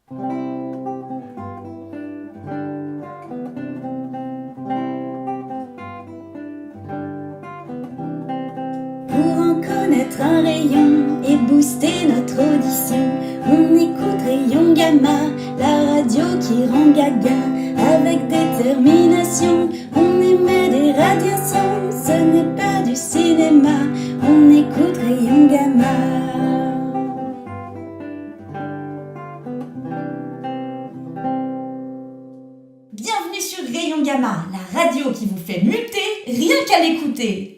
Pour en connaître un rayon et booster notre audition, on écoute Rayon Gamma, la radio qui rend gaga. Avec détermination, on émet des radiations, ce n'est pas du cinéma, on écoute Rayon Gamma. Bienvenue sur Rayon Gamma, la radio qui vous fait muter rien qu'à l'écouter.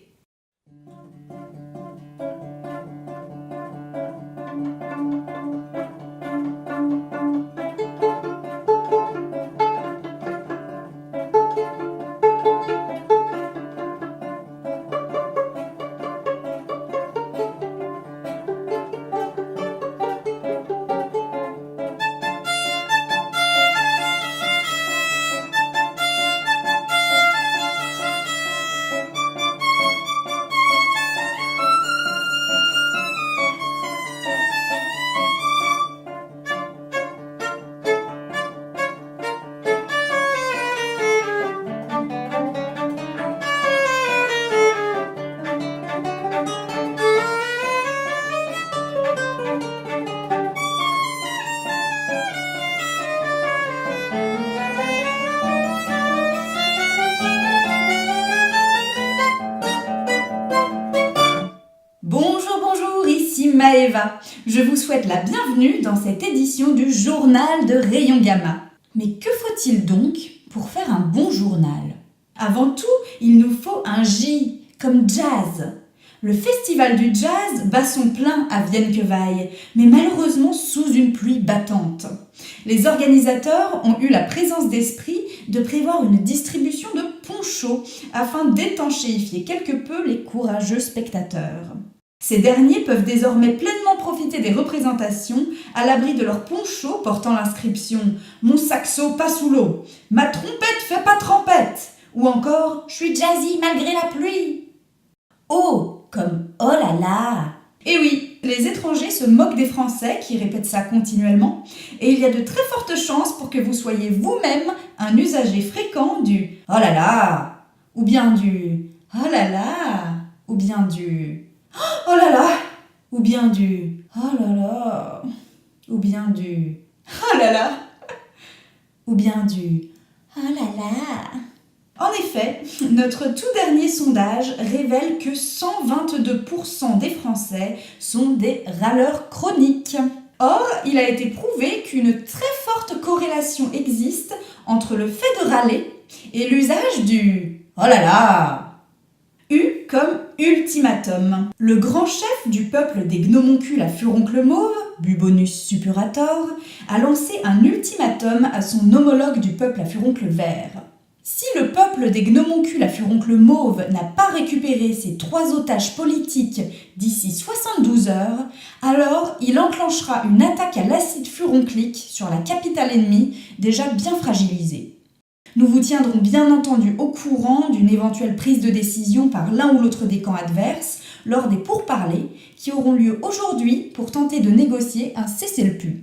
Bonjour, ici Maëva. Je vous souhaite la bienvenue dans cette édition du journal de Rayon Gamma. Mais que faut-il donc pour faire un bon journal ? Avant tout, il nous faut un J, comme jazz. Le festival du jazz bat son plein à Vienne-Quevaille, mais malheureusement sous une pluie battante. Les organisateurs ont eu la présence d'esprit de prévoir une distribution de ponchos afin d'étanchéifier quelque peu les courageux spectateurs. Ces derniers peuvent désormais pleinement profiter des représentations à l'abri de leurs ponchos portant l'inscription « Mon saxo pas sous l'eau »,« Ma trompette fait pas trempette » ou encore « Je suis jazzy malgré la pluie ». Oh, comme « Oh là là ». Et oui, les étrangers se moquent des Français qui répètent ça continuellement et il y a de très fortes chances pour que vous soyez vous-même un usager fréquent du « Oh là là » ou bien du « Oh là là » ou bien du « Oh là là » ou bien du « Oh là là » ou bien du « Oh là là » ou bien du « Oh là là ». En effet, notre tout dernier sondage révèle que 122% des Français sont des râleurs chroniques. Or, il a été prouvé qu'une très forte corrélation existe entre le fait de râler et l'usage du « Oh là là ». U comme ultimatum. Le grand chef du peuple des gnomoncules à furoncle mauve, Bubonus suppurator, a lancé un ultimatum à son homologue du peuple à furoncle vert. Si le peuple des gnomoncules à furoncle mauve n'a pas récupéré ses 3 otages politiques d'ici 72 heures, alors il enclenchera une attaque à l'acide furonclique sur la capitale ennemie déjà bien fragilisée. Nous vous tiendrons bien entendu au courant d'une éventuelle prise de décision par l'un ou l'autre des camps adverses lors des pourparlers qui auront lieu aujourd'hui pour tenter de négocier un cessez-le-feu.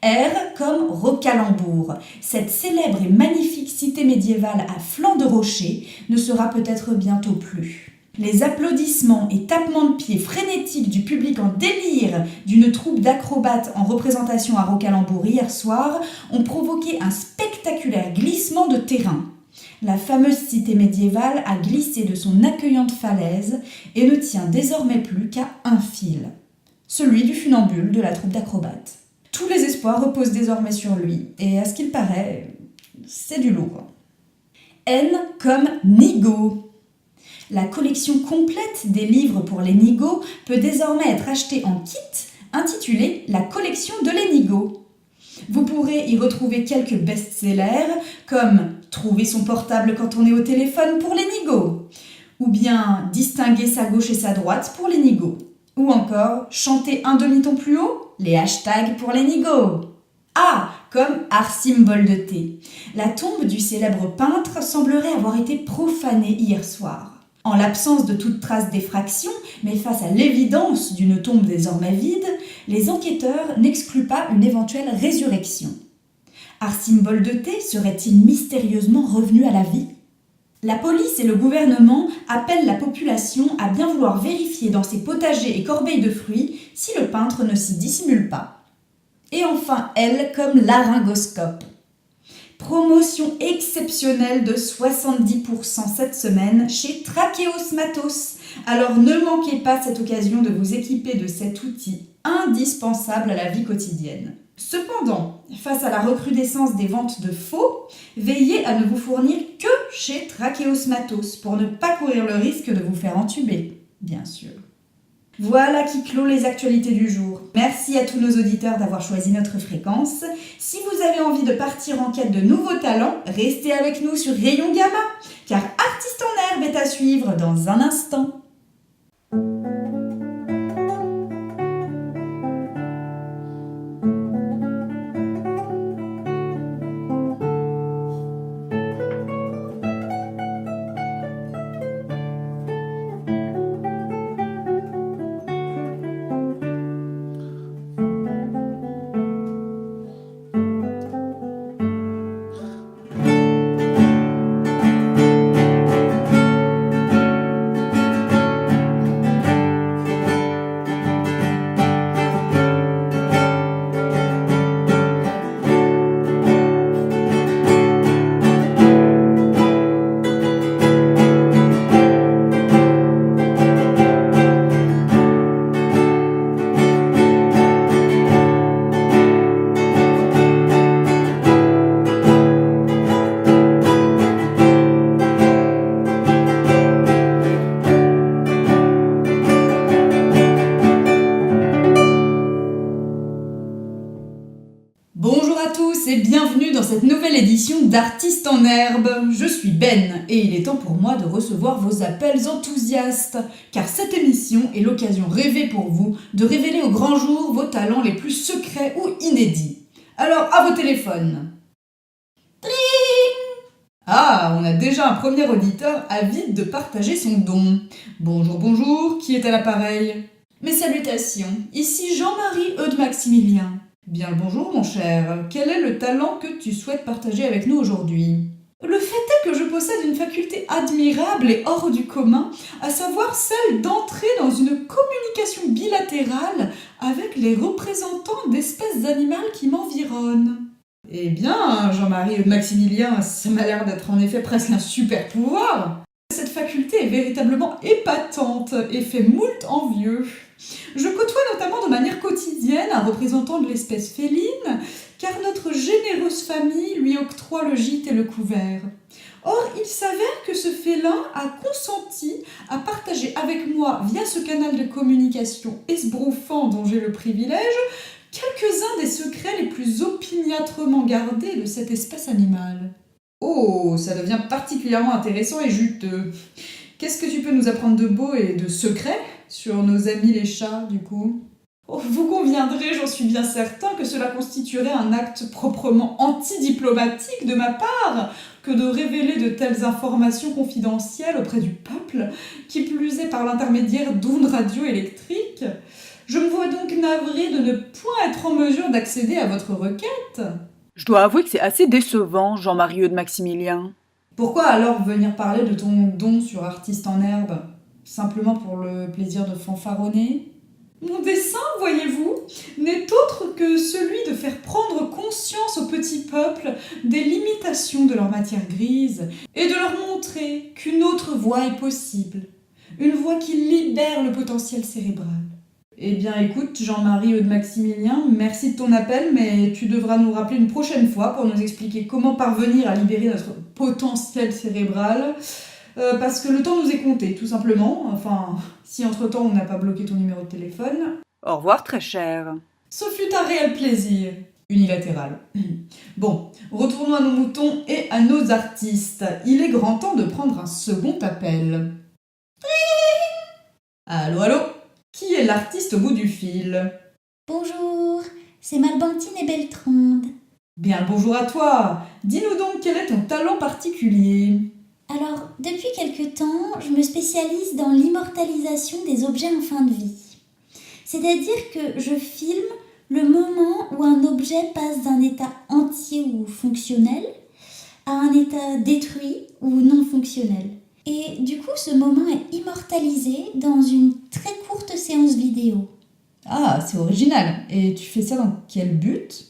R comme Rocalembourg, cette célèbre et magnifique cité médiévale à flanc de rocher ne sera peut-être bientôt plus. Les applaudissements et tapements de pieds frénétiques du public en délire d'une troupe d'acrobates en représentation à Rocalembourg hier soir ont provoqué un spectaculaire glissement de terrain. La fameuse cité médiévale a glissé de son accueillante falaise et ne tient désormais plus qu'à un fil, celui du funambule de la troupe d'acrobates. Tous les espoirs reposent désormais sur lui, et à ce qu'il paraît, c'est du lourd. N comme Nigo. La collection complète des livres pour les nigauds peut désormais être achetée en kit intitulé « La collection de les nigauds ». Vous pourrez y retrouver quelques best-sellers comme « Trouver son portable quand on est au téléphone pour les nigauds » ou bien « Distinguer sa gauche et sa droite pour les nigauds » ou encore « Chanter un demi-ton plus haut » les hashtags pour les nigauds. A comme Arsim bol de thé. La tombe du célèbre peintre semblerait avoir été profanée hier soir. En l'absence de toute trace d'effraction, mais face à l'évidence d'une tombe désormais vide, les enquêteurs n'excluent pas une éventuelle résurrection. Arcimbol de Thé serait-il mystérieusement revenu à la vie ? La police et le gouvernement appellent la population à bien vouloir vérifier dans ses potagers et corbeilles de fruits si le peintre ne s'y dissimule pas. Et enfin, elle comme laryngoscope. Promotion exceptionnelle de 70% cette semaine chez Tracheos Matos. Alors ne manquez pas cette occasion de vous équiper de cet outil indispensable à la vie quotidienne. Cependant, face à la recrudescence des ventes de faux, veillez à ne vous fournir que chez Tracheos Matos pour ne pas courir le risque de vous faire entuber, bien sûr. Voilà qui clôt les actualités du jour. Merci à tous nos auditeurs d'avoir choisi notre fréquence. Si vous avez envie de partir en quête de nouveaux talents, restez avec nous sur Rayon Gamma, car Artiste en herbe est à suivre dans un instant. Bonjour à tous et bienvenue dans cette nouvelle édition d'Artiste en herbe. Je suis Ben et il est temps pour moi de recevoir vos appels enthousiastes, car cette émission est l'occasion rêvée pour vous de révéler au grand jour vos talents les plus secrets ou inédits. Alors à vos téléphones. Tring ! Ah, on a déjà un premier auditeur avide de partager son don. Bonjour, qui est à l'appareil ? Mes salutations, ici Jean-Marie Eudes-Maximilien. Bien le bonjour mon cher, quel est le talent que tu souhaites partager avec nous aujourd'hui ? Le fait est que je possède une faculté admirable et hors du commun, à savoir celle d'entrer dans une communication bilatérale avec les représentants d'espèces animales qui m'environnent. Eh bien, Jean-Marie Eudes-Maximilien, ça m'a l'air d'être en effet presque un super pouvoir. Cette faculté est véritablement épatante et fait moult envieux. Je côtoie notamment de manière quotidienne un représentant de l'espèce féline, car notre généreuse famille lui octroie le gîte et le couvert. Or, il s'avère que ce félin a consenti à partager avec moi, via ce canal de communication esbrouffant dont j'ai le privilège, quelques-uns des secrets les plus opiniâtrement gardés de cette espèce animale. Oh, ça devient particulièrement intéressant et juteux. Qu'est-ce que tu peux nous apprendre de beau et de secret sur nos amis les chats, du coup ? Oh, vous conviendrez, j'en suis bien certain, que cela constituerait un acte proprement antidiplomatique de ma part que de révéler de telles informations confidentielles auprès du peuple, qui plus est par l'intermédiaire d'ondes radioélectriques. Je me vois donc navrée de ne point être en mesure d'accéder à votre requête. Je dois avouer que c'est assez décevant, Jean-Marie Eudes-Maximilien. Pourquoi alors venir parler de ton don sur Artiste en herbe ? Simplement pour le plaisir de fanfaronner ? Mon dessein, voyez-vous, n'est autre que celui de faire prendre conscience au petit peuple des limitations de leur matière grise et de leur montrer qu'une autre voie est possible, une voie qui libère le potentiel cérébral. Eh bien écoute, Jean-Marie Eudes-Maximilien, merci de ton appel, mais tu devras nous rappeler une prochaine fois pour nous expliquer comment parvenir à libérer notre potentiel cérébral, parce que le temps nous est compté, tout simplement. Enfin, si entre-temps on n'a pas bloqué ton numéro de téléphone. Au revoir, très cher. Ce fut un réel plaisir. Unilatéral. Bon, retournons à nos moutons et à nos artistes. Il est grand temps de prendre un second appel. Allô, allô ? Qui est l'artiste au bout du fil ? Bonjour, c'est Malbantine et Beltronde. Bien le bonjour à toi. Dis-nous donc quel est ton talent particulier ? Alors, depuis quelque temps, je me spécialise dans l'immortalisation des objets en fin de vie. C'est-à-dire que je filme le moment où un objet passe d'un état entier ou fonctionnel à un état détruit ou non fonctionnel. Et du coup, ce moment est immortalisé dans une très courte séance vidéo. Ah, c'est original. Et tu fais ça dans quel but?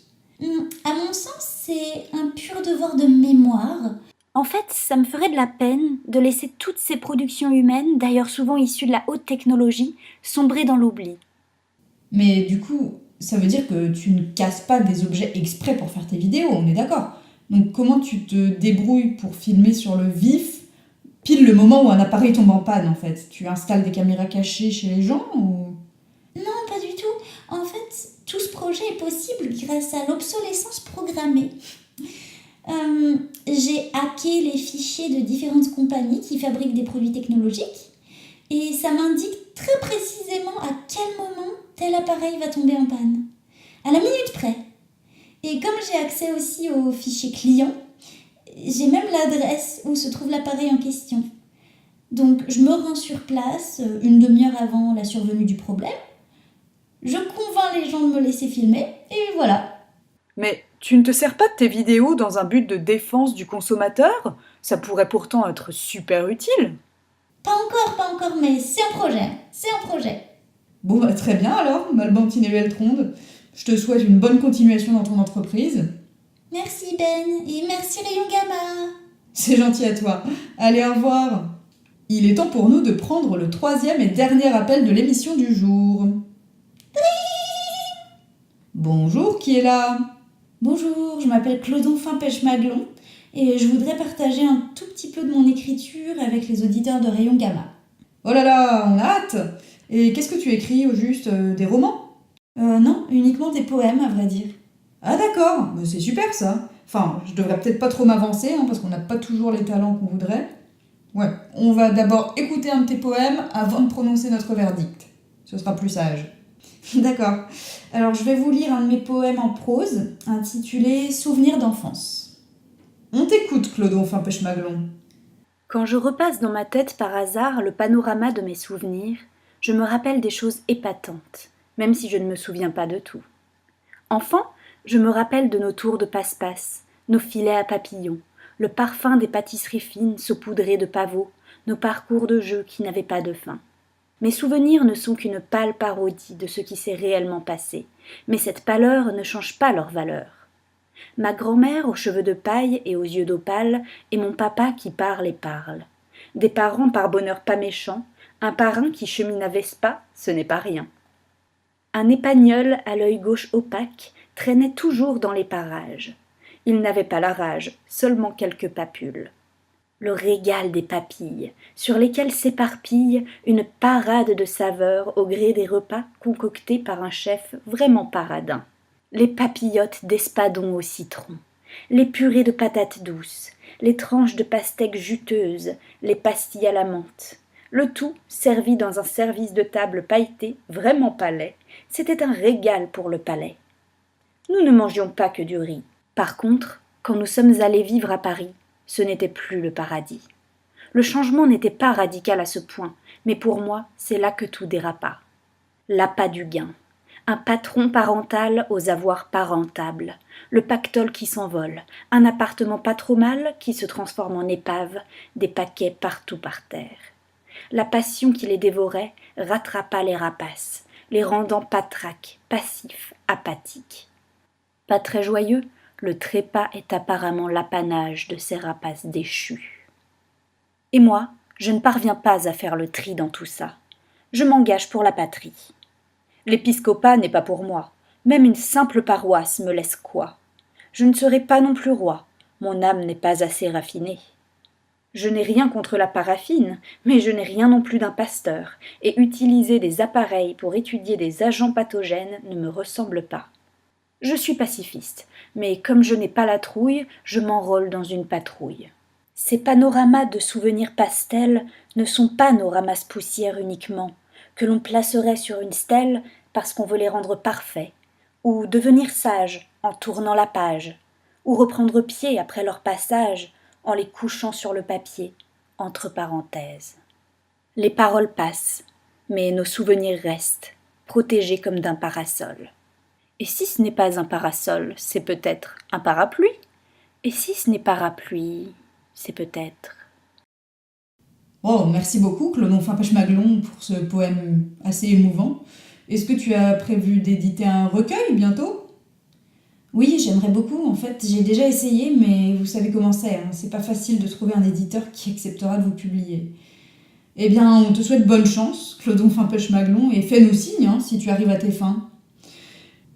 À mon sens, c'est un pur devoir de mémoire. En fait, ça me ferait de la peine de laisser toutes ces productions humaines, d'ailleurs souvent issues de la haute technologie, sombrer dans l'oubli. Mais du coup, ça veut dire que tu ne casses pas des objets exprès pour faire tes vidéos, on est d'accord. Donc comment tu te débrouilles pour filmer sur le vif, pile le moment où un appareil tombe en panne en fait? Tu installes des caméras cachées chez les gens ou... Non, pas du tout. En fait, tout ce projet est possible grâce à l'obsolescence programmée. J'ai hacké les fichiers de différentes compagnies qui fabriquent des produits technologiques et ça m'indique très précisément à quel moment tel appareil va tomber en panne. À la minute près. Et comme j'ai accès aussi aux fichiers clients, j'ai même l'adresse où se trouve l'appareil en question. Donc je me rends sur place une demi-heure avant la survenue du problème. Je convainc les gens de me laisser filmer et voilà. Mais tu ne te sers pas de tes vidéos dans un but de défense du consommateur? Ça pourrait pourtant être super utile. Pas encore, mais c'est un projet. Bon bah très bien alors, Malbantine et Beltronde. Je te souhaite une bonne continuation dans ton entreprise. Merci Ben, et merci Rayon Gamma. C'est gentil à toi. Allez, au revoir. Il est temps pour nous de prendre le 3e et dernier appel de l'émission du jour. Bonjour, qui est là? Bonjour, je m'appelle Clodon Fin-Pêche-Maglon et je voudrais partager un tout petit peu de mon écriture avec les auditeurs de Rayon Gamma. Oh là là, on a hâte. Et qu'est-ce que tu écris au juste? Des romans? Non, uniquement des poèmes à vrai dire. Ah d'accord, mais c'est super ça. Enfin, je devrais peut-être pas trop m'avancer, parce qu'on n'a pas toujours les talents qu'on voudrait. Ouais, on va d'abord écouter un de tes poèmes avant de prononcer notre verdict. Ce sera plus sage. D'accord. Alors je vais vous lire un de mes poèmes en prose, intitulé Souvenirs d'enfance. On t'écoute, Clodon Fin-Pêche-Maglon. Quand je repasse dans ma tête par hasard le panorama de mes souvenirs, je me rappelle des choses épatantes, même si je ne me souviens pas de tout. Enfant, je me rappelle de nos tours de passe-passe, nos filets à papillons, le parfum des pâtisseries fines saupoudrées de pavots, nos parcours de jeux qui n'avaient pas de fin. Mes souvenirs ne sont qu'une pâle parodie de ce qui s'est réellement passé, mais cette pâleur ne change pas leur valeur. Ma grand-mère aux cheveux de paille et aux yeux d'opale, et mon papa qui parle et parle. Des parents par bonheur pas méchants, un parrain qui chemine à Vespa, ce n'est pas rien. Un épagnol à l'œil gauche opaque traînait toujours dans les parages. Il n'avait pas la rage, seulement quelques papules. Le régal des papilles, sur lesquelles s'éparpille une parade de saveurs au gré des repas concoctés par un chef vraiment paradin. Les papillotes d'espadon au citron, les purées de patates douces, les tranches de pastèques juteuses, les pastilles à la menthe. Le tout servi dans un service de table pailleté, vraiment pas laid. C'était un régal pour le palais. Nous ne mangions pas que du riz. Par contre, quand nous sommes allés vivre à Paris, ce n'était plus le paradis. Le changement n'était pas radical à ce point, mais pour moi, c'est là que tout dérapa. L'appât du gain. Un patron parental aux avoirs pas rentables, le pactole qui s'envole, un appartement pas trop mal qui se transforme en épave, des paquets partout par terre. La passion qui les dévorait rattrapa les rapaces, les rendant patraques, passifs, apathiques. Pas très joyeux, le trépas est apparemment l'apanage de ces rapaces déchus. Et moi, je ne parviens pas à faire le tri dans tout ça. Je m'engage pour la patrie. L'épiscopat n'est pas pour moi. Même une simple paroisse me laisse quoi? Je ne serai pas non plus roi. Mon âme n'est pas assez raffinée. Je n'ai rien contre la paraffine, mais je n'ai rien non plus d'un pasteur, et utiliser des appareils pour étudier des agents pathogènes ne me ressemble pas. Je suis pacifiste, mais comme je n'ai pas la trouille, je m'enrôle dans une patrouille. Ces panoramas de souvenirs pastels ne sont pas nos ramasses-poussières uniquement, que l'on placerait sur une stèle parce qu'on veut les rendre parfaits, ou devenir sages en tournant la page, ou reprendre pied après leur passage en les couchant sur le papier, entre parenthèses. Les paroles passent, mais nos souvenirs restent, protégés comme d'un parasol. Et si ce n'est pas un parasol, c'est peut-être un parapluie. Et si ce n'est pas parapluie, c'est peut-être... Oh, merci beaucoup, Clodon Fimpech-Maglon, pour ce poème assez émouvant. Est-ce que tu as prévu d'éditer un recueil bientôt ? Oui, j'aimerais beaucoup. En fait, j'ai déjà essayé, mais vous savez comment c'est. C'est pas facile de trouver un éditeur qui acceptera de vous publier. Eh bien, on te souhaite bonne chance, Clodon Fimpech-Maglon, et fais-nous signe si tu arrives à tes fins.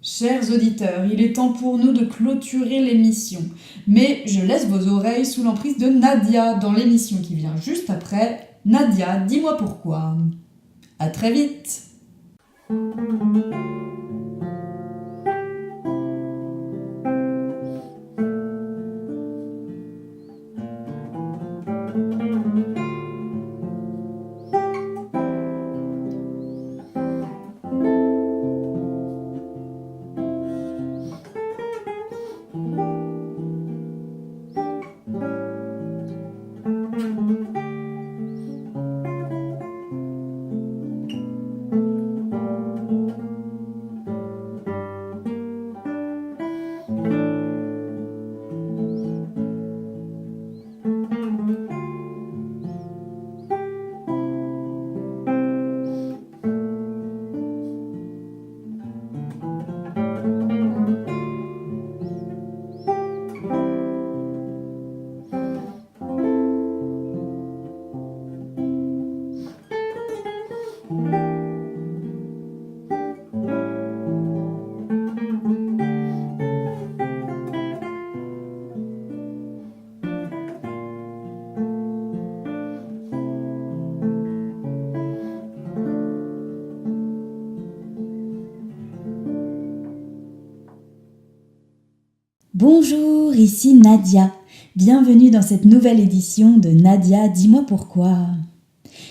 Chers auditeurs, il est temps pour nous de clôturer l'émission. Mais je laisse vos oreilles sous l'emprise de Nadia dans l'émission qui vient juste après. Nadia, dis-moi pourquoi. À très vite. Bonjour, ici Nadia. Bienvenue dans cette nouvelle édition de Nadia, dis-moi pourquoi.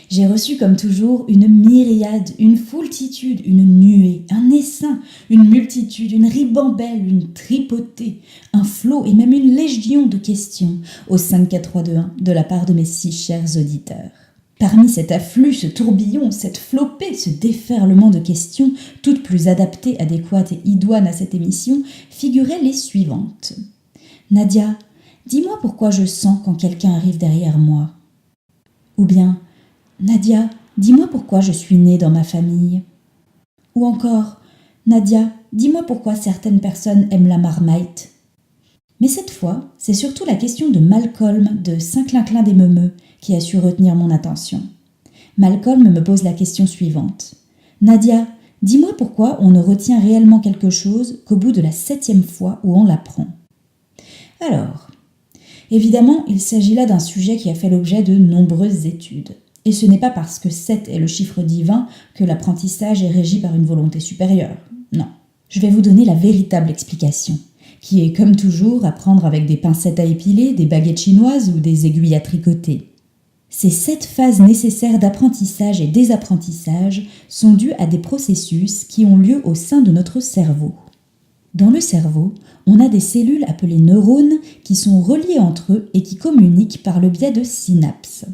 J'ai reçu comme toujours une myriade, une foultitude, une nuée, un essaim, une multitude, une ribambelle, une tripotée, un flot et même une légion de questions au 5, 4, 3, 2, 1 de la part de mes si chers auditeurs. Parmi cet afflux, ce tourbillon, cette flopée, ce déferlement de questions, toutes plus adaptées, adéquates et idoines à cette émission, figuraient les suivantes. Nadia, dis-moi pourquoi je sens quand quelqu'un arrive derrière moi. Ou bien, Nadia, dis-moi pourquoi je suis née dans ma famille. Ou encore, Nadia, dis-moi pourquoi certaines personnes aiment la marmite. Mais cette fois, c'est surtout la question de Malcolm de Saint-Clinclin des Meumeux qui a su retenir mon attention. Malcolm me pose la question suivante. Nadia, dis-moi pourquoi on ne retient réellement quelque chose qu'au bout de la 7e fois où on l'apprend. Alors, évidemment, il s'agit là d'un sujet qui a fait l'objet de nombreuses études. Et ce n'est pas parce que 7 est le chiffre divin que l'apprentissage est régi par une volonté supérieure. Non, je vais vous donner la véritable explication, qui est comme toujours à prendre avec des pincettes à épiler, des baguettes chinoises ou des aiguilles à tricoter. Ces 7 phases nécessaires d'apprentissage et désapprentissage sont dues à des processus qui ont lieu au sein de notre cerveau. Dans le cerveau, on a des cellules appelées neurones qui sont reliées entre eux et qui communiquent par le biais de synapses.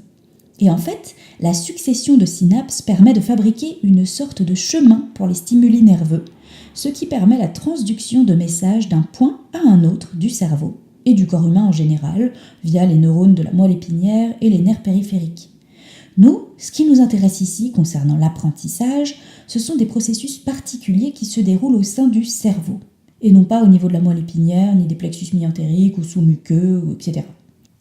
Et en fait, la succession de synapses permet de fabriquer une sorte de chemin pour les stimuli nerveux, ce qui permet la transduction de messages d'un point à un autre du cerveau et du corps humain en général, via les neurones de la moelle épinière et les nerfs périphériques. Nous, ce qui nous intéresse ici concernant l'apprentissage, ce sont des processus particuliers qui se déroulent au sein du cerveau, et non pas au niveau de la moelle épinière, ni des plexus myentériques ou sous-muqueux, etc.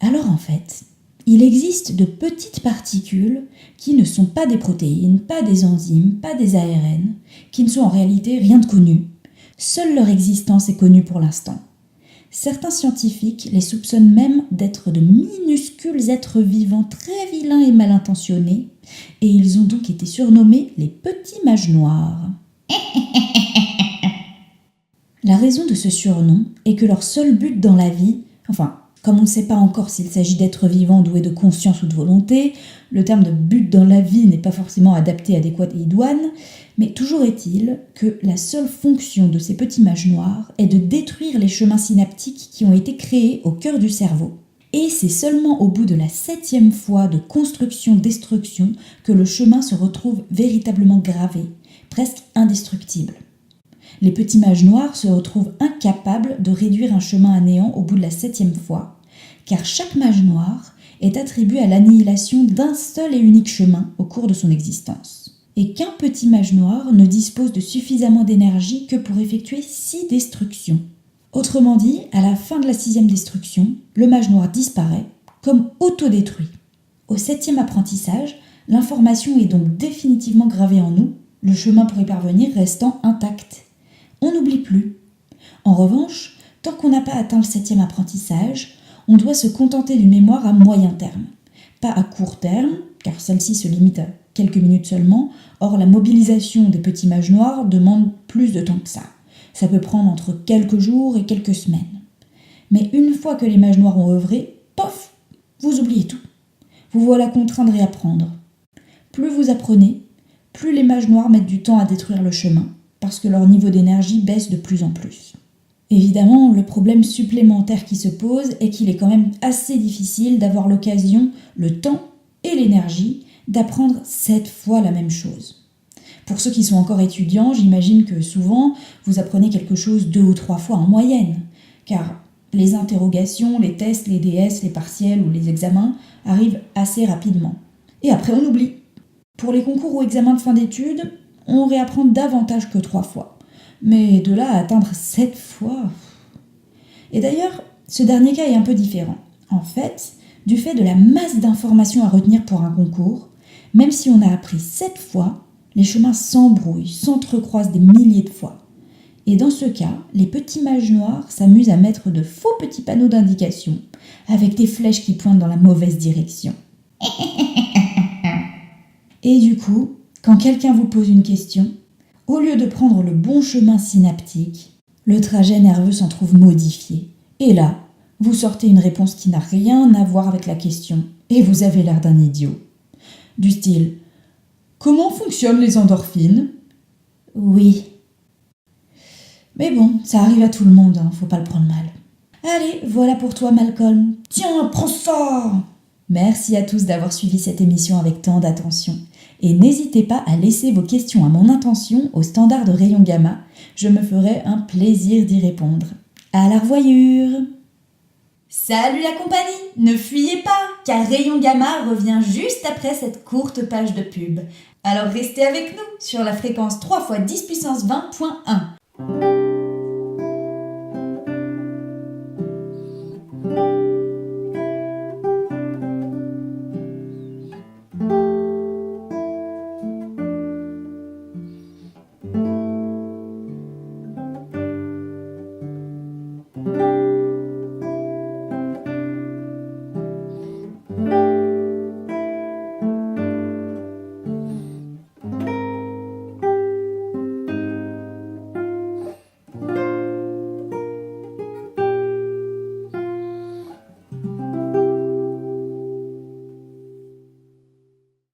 Alors en fait, il existe de petites particules qui ne sont pas des protéines, pas des enzymes, pas des ARN, qui ne sont en réalité rien de connu. Seule leur existence est connue pour l'instant. Certains scientifiques les soupçonnent même d'être de minuscules êtres vivants très vilains et mal intentionnés, et ils ont donc été surnommés les petits mages noirs. La raison de ce surnom est que leur seul but dans la vie, comme on ne sait pas encore s'il s'agit d'êtres vivants doués de conscience ou de volonté, le terme de but dans la vie n'est pas forcément adapté, adéquat et idoine, mais toujours est-il que la seule fonction de ces petits mages noirs est de détruire les chemins synaptiques qui ont été créés au cœur du cerveau. Et c'est seulement au bout de la 7e fois de construction-destruction que le chemin se retrouve véritablement gravé, presque indestructible. Les petits mages noirs se retrouvent incapables de réduire un chemin à néant au bout de la 7e fois, car chaque mage noir est attribué à l'annihilation d'un seul et unique chemin au cours de son existence. Et qu'un petit mage noir ne dispose de suffisamment d'énergie que pour effectuer 6 destructions. Autrement dit, à la fin de la 6e destruction, le mage noir disparaît, comme autodétruit. Au 7e apprentissage, l'information est donc définitivement gravée en nous, le chemin pour y parvenir restant intact. On n'oublie plus. En revanche, tant qu'on n'a pas atteint le 7e apprentissage, on doit se contenter d'une mémoire à moyen terme. Pas à court terme, car celle-ci se limite à quelques minutes seulement, or la mobilisation des petits mages noirs demande plus de temps que ça. Ça peut prendre entre quelques jours et quelques semaines. Mais une fois que les mages noirs ont œuvré, pof, vous oubliez tout. Vous voilà contraint de réapprendre. Plus vous apprenez, plus les mages noirs mettent du temps à détruire le chemin, parce que leur niveau d'énergie baisse de plus en plus. Évidemment, le problème supplémentaire qui se pose est qu'il est quand même assez difficile d'avoir l'occasion, le temps et l'énergie d'apprendre 7 fois la même chose. Pour ceux qui sont encore étudiants, j'imagine que souvent, vous apprenez quelque chose 2 ou 3 fois en moyenne, car les interrogations, les tests, les DS, les partiels ou les examens arrivent assez rapidement. Et après, on oublie. Pour les concours ou examens de fin d'études, on réapprend davantage que 3 fois. Mais de là à atteindre 7 fois... Et d'ailleurs, ce dernier cas est un peu différent. En fait, du fait de la masse d'informations à retenir pour un concours, même si on a appris 7 fois, les chemins s'embrouillent, s'entrecroisent des milliers de fois. Et dans ce cas, les petits mages noirs s'amusent à mettre de faux petits panneaux d'indication, avec des flèches qui pointent dans la mauvaise direction. Et du coup, quand quelqu'un vous pose une question, au lieu de prendre le bon chemin synaptique, le trajet nerveux s'en trouve modifié. Et là, vous sortez une réponse qui n'a rien à voir avec la question, et vous avez l'air d'un idiot. Du style « Comment fonctionnent les endorphines ?» Oui. Mais bon, ça arrive à tout le monde, faut pas le prendre mal. Allez, voilà pour toi Malcolm. Tiens, prends ça! Merci à tous d'avoir suivi cette émission avec tant d'attention. Et n'hésitez pas à laisser vos questions à mon intention au standard de Rayon Gamma. Je me ferai un plaisir d'y répondre. À la revoyure! Salut la compagnie! Ne fuyez pas, car Rayon Gamma revient juste après cette courte page de pub. Alors restez avec nous sur la fréquence 3 x 10 puissance 20.1.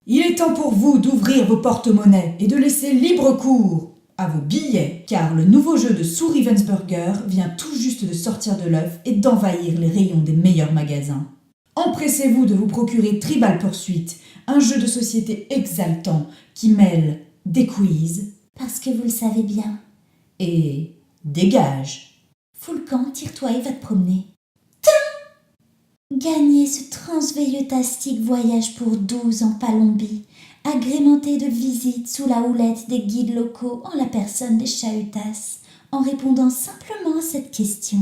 Il est temps pour vous d'ouvrir vos porte-monnaies et de laisser libre cours à vos billets, car le nouveau jeu de Sue Ravensburger vient tout juste de sortir de l'œuf et d'envahir les rayons des meilleurs magasins. Empressez-vous de vous procurer Tribal Pursuit, un jeu de société exaltant qui mêle des quiz, Parce que vous le savez bien. et des gages. Fous le camp, tire-toi et va te promener. Gagnez ce transveillotastique voyage pour 12 en Palombie, agrémenté de visites sous la houlette des guides locaux en la personne des chahutas, en répondant simplement à cette question.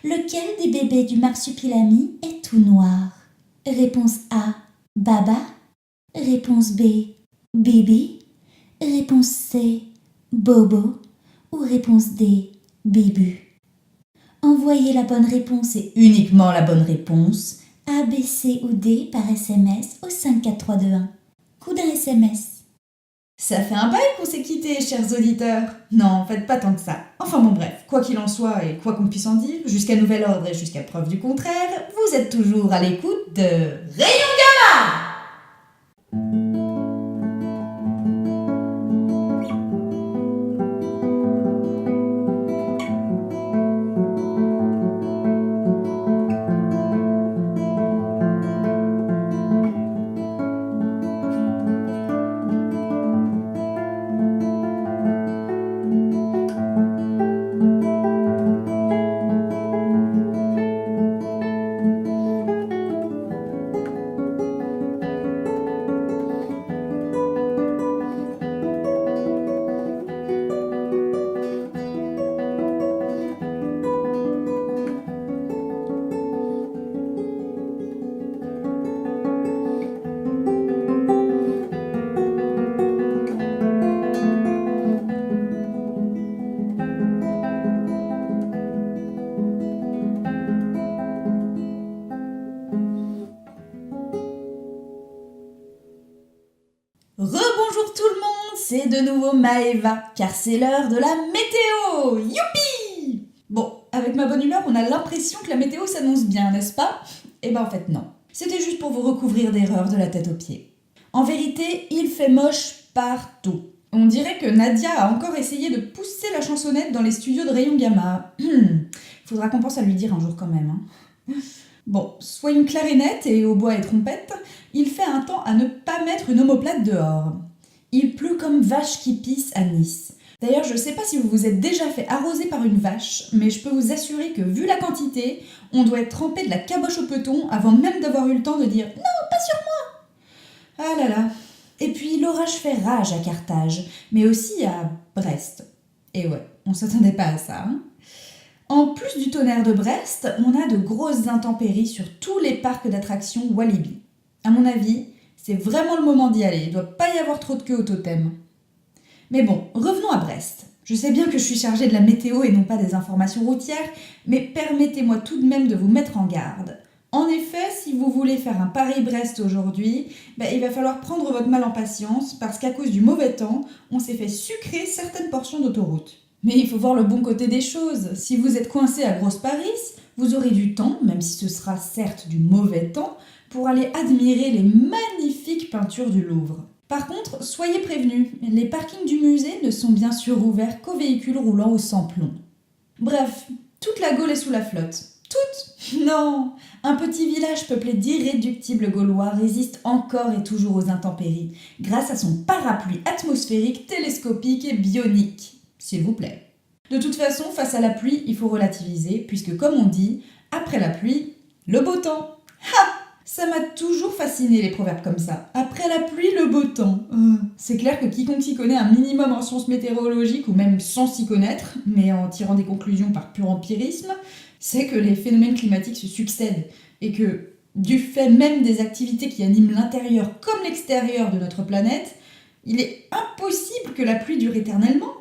Lequel des bébés du marsupilami est tout noir? Réponse A, Baba. Réponse B, Bibi. Réponse C, Bobo. Ou réponse D, Bibu. Envoyez la bonne réponse et Uniquement la bonne réponse. A, B, C ou D par SMS au 54321. Coup d'un SMS. Ça fait un bail qu'on s'est quittés, chers auditeurs. Non, faites pas tant que ça. Enfin bon bref, quoi qu'il en soit et quoi qu'on puisse en dire, jusqu'à nouvel ordre et jusqu'à preuve du contraire, vous êtes toujours à l'écoute de Rayon Gamma! c'est de nouveau Maëva, car c'est l'heure de la météo. Youpi! Bon, avec ma bonne humeur, on a l'impression que la météo s'annonce bien, n'est-ce pas? Eh ben en fait non. C'était juste pour vous recouvrir d'erreurs de la tête aux pieds. En vérité, il fait moche partout. On dirait que Nadia a encore essayé de pousser la chansonnette dans les studios de Rayon Gamma. Faudra qu'on pense à lui dire un jour quand même. Bon, soyons clairs et nets et au bois et trompette, il fait un temps à ne pas mettre une omoplate dehors. Il pleut comme vache qui pisse à Nice. D'ailleurs, je sais pas si vous vous êtes déjà fait arroser par une vache, mais je peux vous assurer que vu la quantité, on doit être trempé de la caboche au peton avant même d'avoir eu le temps de dire « Non, pas sur moi !» Ah là là. Et puis l'orage fait rage à Carthage, mais aussi à Brest. Et ouais, on s'attendait pas à ça. En plus du tonnerre de Brest, on a de grosses intempéries sur tous les parcs d'attractions Walibi. À mon avis, c'est vraiment le moment d'y aller, il doit pas y avoir trop de queue au totem. Mais bon, revenons à Brest. Je sais bien que je suis chargée de la météo et non pas des informations routières, mais permettez-moi tout de même de vous mettre en garde. En effet, si vous voulez faire un Paris-Brest aujourd'hui, il va falloir prendre votre mal en patience parce qu'à cause du mauvais temps, on s'est fait sucrer certaines portions d'autoroute. Mais il faut voir le bon côté des choses. Si vous êtes coincé à Grosse Paris, vous aurez du temps, même si ce sera certes du mauvais temps, pour aller admirer les magnifiques peintures du Louvre. Par contre, soyez prévenus, les parkings du musée ne sont bien sûr ouverts qu'aux véhicules roulant au sans-plomb. Bref, toute la Gaule est sous la flotte. Toute ? Non ! Un petit village peuplé d'irréductibles Gaulois résiste encore et toujours aux intempéries, grâce à son parapluie atmosphérique, télescopique et bionique. S'il vous plaît. De toute façon, face à la pluie, il faut relativiser, puisque comme on dit, après la pluie, le beau temps. Ha ! Ça m'a toujours fasciné les proverbes comme ça. Après la pluie, le beau temps. C'est clair que quiconque s'y connaît un minimum en sciences météorologiques, ou même sans s'y connaître, mais en tirant des conclusions par pur empirisme, sait que les phénomènes climatiques se succèdent, et que, du fait même des activités qui animent l'intérieur comme l'extérieur de notre planète, il est impossible que la pluie dure éternellement.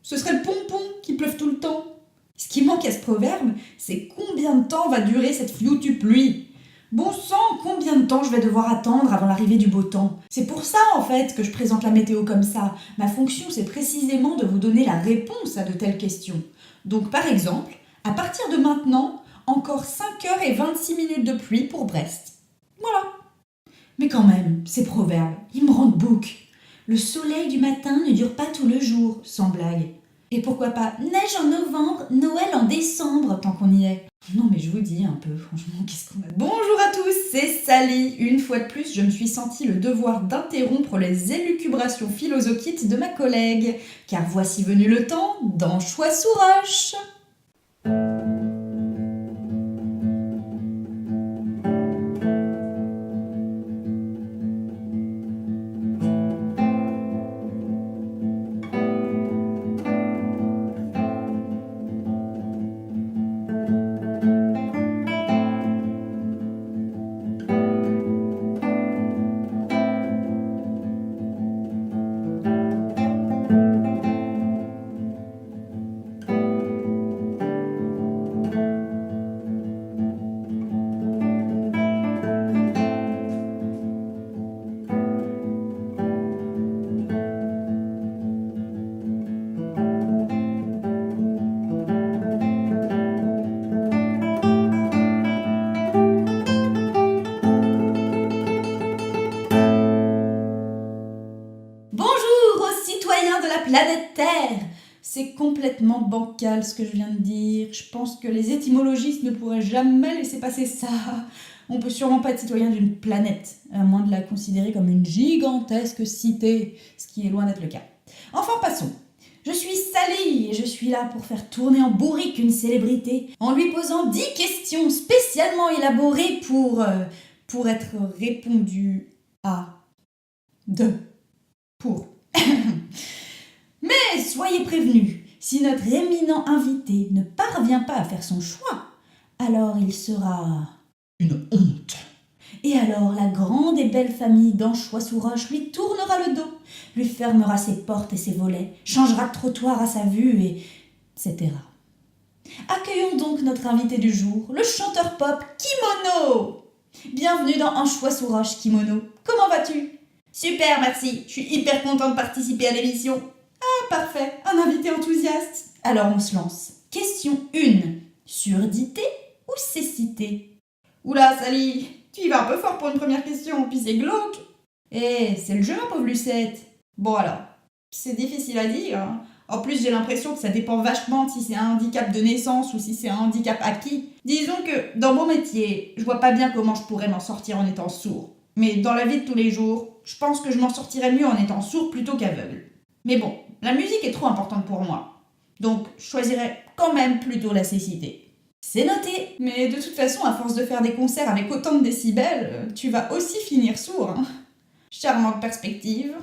Ce serait le pompon qui pleuve tout le temps. Ce qui manque à ce proverbe, c'est combien de temps va durer cette foutue pluie. Bon sang, combien de temps je vais devoir attendre avant l'arrivée du beau temps? C'est pour ça, en fait, que je présente la météo comme ça. Ma fonction, c'est précisément de vous donner la réponse à de telles questions. Donc, par exemple, à partir de maintenant, encore 5h26 de pluie pour Brest. Voilà. Mais quand même, ces proverbes, ils me rendent bouc. Le soleil du matin ne dure pas tout le jour, sans blague. Et pourquoi pas neige en novembre, Noël en décembre, tant qu'on y est. Non mais je vous dis un peu, franchement, qu'est-ce qu'on a... Bonjour à tous, c'est Sally. Une fois de plus, je me suis senti le devoir d'interrompre les élucubrations philosophiques de ma collègue, car voici venu le temps d'Anchois sous roche. Planète Terre. C'est complètement bancal ce que je viens de dire. Je pense que les étymologistes ne pourraient jamais laisser passer ça. On peut sûrement pas être citoyen d'une planète, à moins de la considérer comme une gigantesque cité, ce qui est loin d'être le cas. Enfin, passons. Je suis Sally et je suis là pour faire tourner en bourrique une célébrité en lui posant 10 questions spécialement élaborées pour être répondues à. Mais soyez prévenus, si notre éminent invité ne parvient pas à faire son choix, alors il sera une honte. Et alors la grande et belle famille d'Anchois sous roche lui tournera le dos, lui fermera ses portes et ses volets, changera de trottoir à sa vue, etc. Accueillons donc notre invité du jour, le chanteur pop Kimono. Bienvenue dans Anchois sous roche, Kimono. Comment vas-tu ? Super, merci. Je suis hyper contente de participer à l'émission. Ah, parfait. Un invité enthousiaste. Alors, on se lance. Question 1. Surdité ou cécité? Oula, Sally, tu y vas un peu fort pour une première question, puis c'est glauque. Eh, c'est le jeu, ma pauvre Lucette. Bon alors, c'est difficile à dire. Hein. En plus, j'ai l'impression que ça dépend vachement de si c'est un handicap de naissance ou si c'est un handicap acquis. Disons que dans mon métier, je vois pas bien comment je pourrais m'en sortir en étant sourd. Mais dans la vie de tous les jours, je pense que je m'en sortirais mieux en étant sourd plutôt qu'aveugle. Mais bon, la musique est trop importante pour moi. Donc, je choisirais quand même plutôt la cécité. C'est noté. Mais de toute façon, à force de faire des concerts avec autant de décibels, tu vas aussi finir sourd. Hein. Charmante perspective.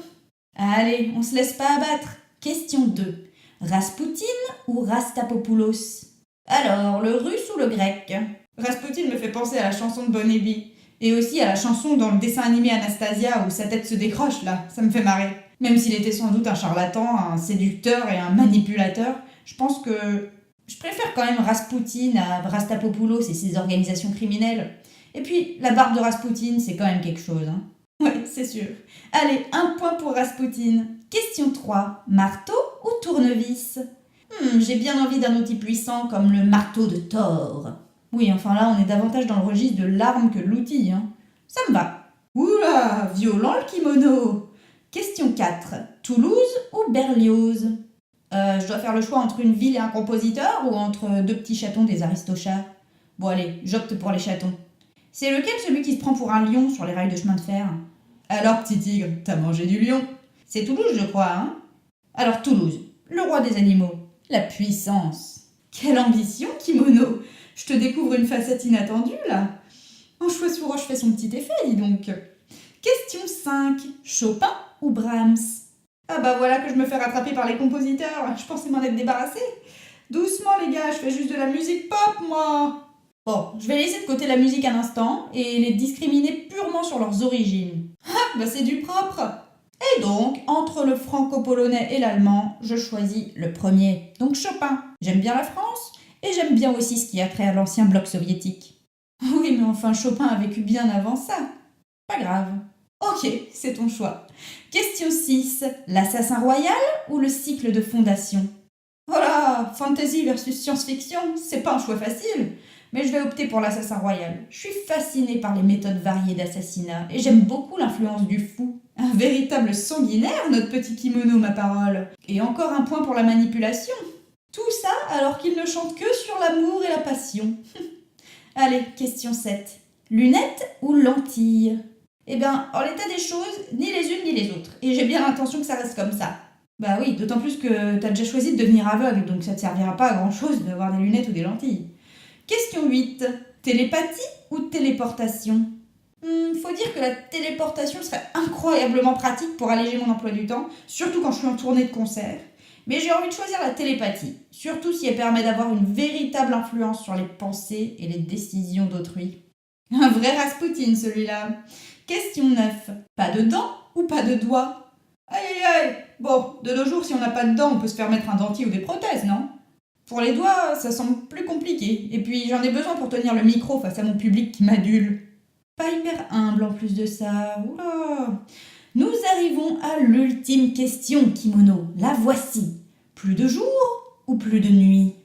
Allez, on se laisse pas abattre. Question 2. Raspoutine ou Rastapopoulos? Alors, le russe ou le grec? Raspoutine me fait penser à la chanson de Bon Ebi. Et aussi à la chanson dans le dessin animé Anastasia où sa tête se décroche là. Ça me fait marrer. Même s'il était sans doute un charlatan, un séducteur et un manipulateur, je pense que je préfère quand même Raspoutine à Rastapopoulos et ses organisations criminelles. Et puis, la barbe de Raspoutine, c'est quand même quelque chose. Hein. Ouais, c'est sûr. Allez, 1 point pour Raspoutine. Question 3. Marteau ou tournevis? J'ai bien envie d'un outil puissant comme le marteau de Thor. Oui, enfin là, on est davantage dans le registre de l'arme que de l'outil. Hein. Ça me va. Oula, violent le kimono. Question 4. Toulouse ou Berlioz? Je dois faire le choix entre une ville et un compositeur ou entre 2 petits chatons des Aristochats? Bon allez, j'opte pour les chatons. C'est lequel celui qui se prend pour un lion sur les rails de chemin de fer? Alors petit tigre, t'as mangé du lion? C'est Toulouse je crois, hein? Alors Toulouse, le roi des animaux, la puissance. Quelle ambition, kimono! Je te découvre une facette inattendue là. En Choix-sous-Roche fait son petit effet, dis donc. Question 5. Chopin ou Brahms? Ah bah voilà que je me fais rattraper par les compositeurs, je pensais m'en être débarrassée. Doucement les gars, je fais juste de la musique pop moi. Bon, je vais laisser de côté la musique un instant et les discriminer purement sur leurs origines. Ah bah c'est du propre. Et donc, entre le franco-polonais et l'allemand, je choisis le premier. Donc Chopin. J'aime bien la France et j'aime bien aussi ce qui a trait à l'ancien bloc soviétique. Oui mais enfin Chopin a vécu bien avant ça. Pas grave. Ok, c'est ton choix. Question 6. L'assassin royal ou le cycle de fondation? Voilà, fantasy versus science-fiction, c'est pas un choix facile, mais je vais opter pour l'assassin royal. Je suis fascinée par les méthodes variées d'assassinat et j'aime beaucoup l'influence du fou. Un véritable sanguinaire, notre petit kimono, ma parole. Et encore un point pour la manipulation. Tout ça alors qu'il ne chante que sur l'amour et la passion. Allez, question 7. Lunettes ou lentilles? Eh bien, en l'état des choses, ni les unes ni les autres. Et j'ai bien l'intention que ça reste comme ça. Bah oui, d'autant plus que t'as déjà choisi de devenir aveugle, donc ça te servira pas à grand chose d'avoir des lunettes ou des lentilles. Question 8. Télépathie ou téléportation? Faut dire que la téléportation serait incroyablement pratique pour alléger mon emploi du temps, surtout quand je suis en tournée de concert. Mais j'ai envie de choisir la télépathie, surtout si elle permet d'avoir une véritable influence sur les pensées et les décisions d'autrui. Un vrai Raspoutine celui-là. Question 9. Pas de dents ou pas de doigts? Aïe aïe aïe. Bon, de nos jours, si on n'a pas de dents, on peut se faire mettre un dentier ou des prothèses, non? Pour les doigts, ça semble plus compliqué. Et puis, j'en ai besoin pour tenir le micro face à mon public qui m'adule. Pas hyper humble en plus de ça. Oula. Nous arrivons à l'ultime question, kimono. La voici. Plus de jour ou plus de nuit?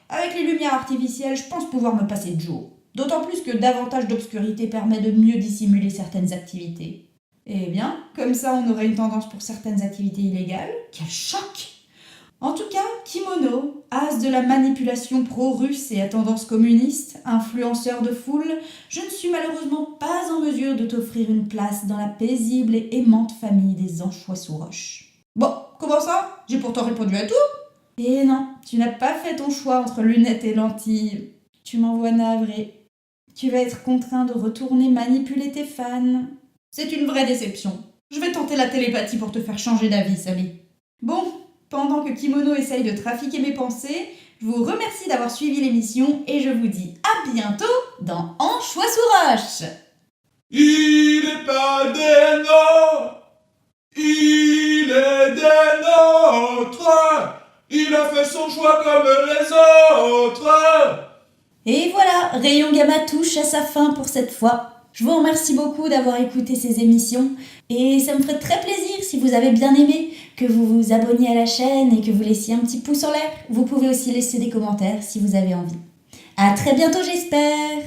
Avec les lumières artificielles, je pense pouvoir me passer de jour. D'autant plus que davantage d'obscurité permet de mieux dissimuler certaines activités. Eh bien, comme ça on aurait une tendance pour certaines activités illégales. Quel choc! En tout cas, kimono, as de la manipulation pro-russe et à tendance communiste, influenceur de foule, je ne suis malheureusement pas en mesure de t'offrir une place dans la paisible et aimante famille des Anchois-sous-Roche. Bon, comment ça? J'ai pourtant répondu à tout? Eh non, tu n'as pas fait ton choix entre lunettes et lentilles. Tu m'envoies navré. Tu vas être contraint de retourner manipuler tes fans. C'est une vraie déception. Je vais tenter la télépathie pour te faire changer d'avis, Sally. Bon, pendant que Kimono essaye de trafiquer mes pensées, je vous remercie d'avoir suivi l'émission et je vous dis à bientôt dans Anchois-sous-Roche. Il est pas des nôtres, il est des nôtres, il a fait son choix comme les autres. Et voilà, Rayon Gamma touche à sa fin pour cette fois. Je vous remercie beaucoup d'avoir écouté ces émissions et ça me ferait très plaisir si vous avez bien aimé que vous vous abonniez à la chaîne et que vous laissiez un petit pouce en l'air. Vous pouvez aussi laisser des commentaires si vous avez envie. À très bientôt j'espère.